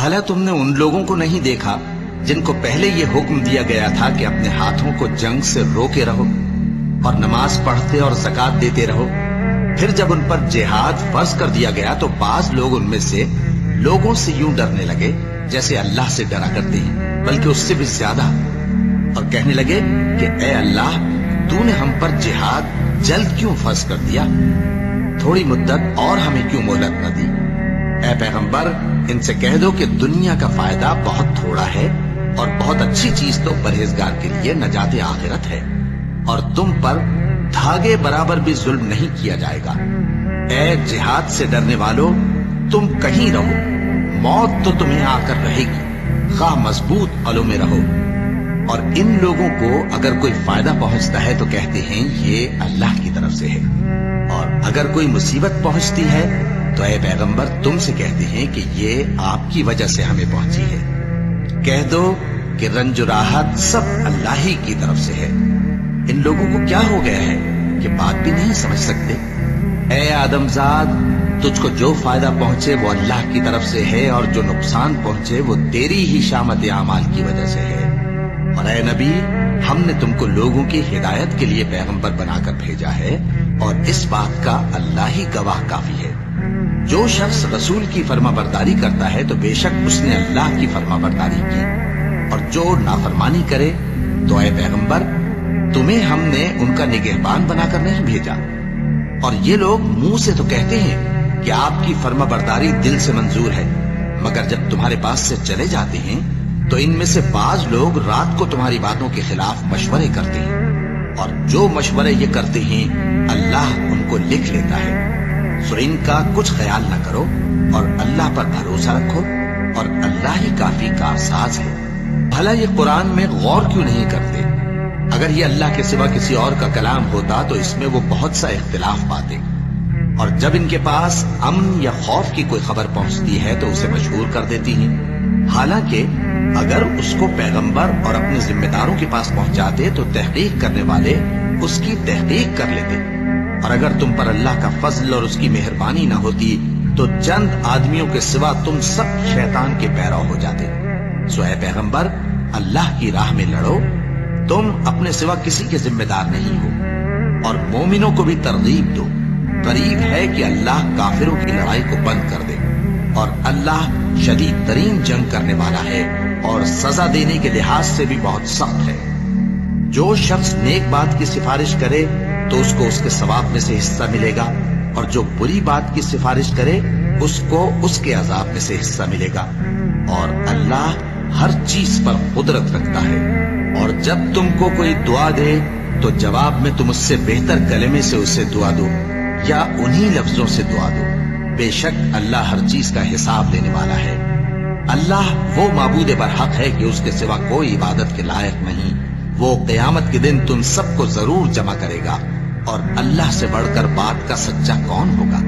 بھلا تم نے ان لوگوں کو نہیں دیکھا جن کو پہلے یہ حکم دیا گیا تھا کہ اپنے ہاتھوں کو جنگ سے روکے رہو اور نماز پڑھتے اور زکات دیتے رہو؟ پھر جب ان پر جہاد فرض کر دیا گیا تو بعض لوگ ان میں سے لوگوں سے یوں ڈرنے لگے جیسے اللہ سے ڈرا کرتے ہیں، بلکہ اس سے بھی زیادہ، اور کہنے لگے کہ اے اللہ، تو نے ہم پر جہاد جلد کیوں فرض کر دیا؟ تھوڑی مدت اور ہمیں کیوں مہلت نہ دی؟ اے پیغمبر، ان سے کہہ دو کہ دنیا کا فائدہ بہت تھوڑا ہے اور بہت اچھی چیز تو پرہیزگار کے لیے نجات آخرت ہے، اور تم پر دھاگے برابر بھی ظلم نہیں کیا جائے گا۔ اے جہاد سے ڈرنے والو، تم کہیں رہو، موت تو تمہیں آ کر رہے گی، خواہ مضبوط قلعوں میں رہو۔ اور ان لوگوں کو اگر کوئی فائدہ پہنچتا ہے تو کہتے ہیں یہ اللہ کی طرف سے ہے، اور اگر کوئی مصیبت پہنچتی ہے تو اے پیغمبر تم سے کہتے ہیں کہ یہ آپ کی وجہ سے ہمیں پہنچی ہے۔ کہہ دو کہ رنج و راحت سب اللہ ہی کی طرف سے ہے۔ ان لوگوں کو کیا ہو گیا ہے کہ بات بھی نہیں سمجھ سکتے؟ اے آدم زاد، تجھ کو جو فائدہ پہنچے وہ اللہ کی طرف سے ہے، اور جو نقصان پہنچے وہ تیری ہی شامت اعمال کی وجہ سے ہے۔ اور اے نبی، ہم نے تم کو لوگوں کی ہدایت کے لیے پیغمبر بنا کر بھیجا ہے، اور اس بات کا اللہ ہی گواہ کافی ہے۔ جو شخص رسول کی فرما برداری کرتا ہے تو بے شک اس نے اللہ کی فرما برداری کی، اور جو نافرمانی کرے تو اے پیغمبر، تمہیں ہم نے ان کا نگہبان بنا کر نہیں بھیجا۔ اور یہ لوگ منہ سے تو کہتے ہیں کہ آپ کی فرما برداری دل سے منظور ہے، مگر جب تمہارے پاس سے چلے جاتے ہیں تو ان میں سے بعض لوگ رات کو تمہاری باتوں کے خلاف مشورے کرتے ہیں، اور جو مشورے یہ کرتے ہیں اللہ ان کو لکھ لیتا ہے۔ سو ان کا کچھ خیال نہ کرو اور اللہ پر بھروسہ رکھو، اور اللہ ہی کافی کارساز ہے۔ بھلا یہ قرآن میں غور کیوں نہیں کرتے؟ اگر یہ اللہ کے سوا کسی اور کا کلام ہوتا تو اس میں وہ بہت سا اختلاف پاتے، اور جب ان کے پاس امن یا خوف کی کوئی خبر پہنچتی ہے تو اسے مشہور کر دیتی ہیں، حالانکہ اگر اس کو پیغمبر اور اپنے ذمہ داروں کے پاس پہنچاتے تو تحقیق کرنے والے اس کی تحقیق کر لیتے، اور اگر تم پر اللہ کا فضل اور اس کی مہربانی نہ ہوتی تو چند آدمیوں کے سوا تم سب شیطان کے پیرو ہو جاتے۔ سو اے پیغمبر، اللہ کی راہ میں لڑو، تم اپنے سوا کسی کے ذمہ دار نہیں ہو، اور مومنوں کو بھی ترغیب دو۔ قریب ہے کہ اللہ کافروں کی لڑائی کو بند کر دے، اور اللہ شدید ترین جنگ کرنے والا ہے اور سزا دینے کے لحاظ سے بھی بہت سخت ہے۔ جو شخص نیک بات کی سفارش کرے تو اس کو اس کے ثواب میں سے حصہ ملے گا، اور جو بری بات کی سفارش کرے اس کو اس کے عذاب میں سے حصہ ملے گا، اور اللہ ہر چیز پر قدرت رکھتا ہے۔ اور جب تم کو کوئی دعا دے تو جواب میں تم اس سے بہتر کلمے سے اسے دعا دو، یا انہی لفظوں سے دعا دو، بے شک اللہ ہر چیز کا حساب لینے والا ہے۔ اللہ وہ معبود برحق ہے کہ اس کے سوا کوئی عبادت کے لائق نہیں۔ وہ قیامت کے دن تم سب کو ضرور جمع کرے گا، اور اللہ سے بڑھ کر بات کا سچا کون ہوگا؟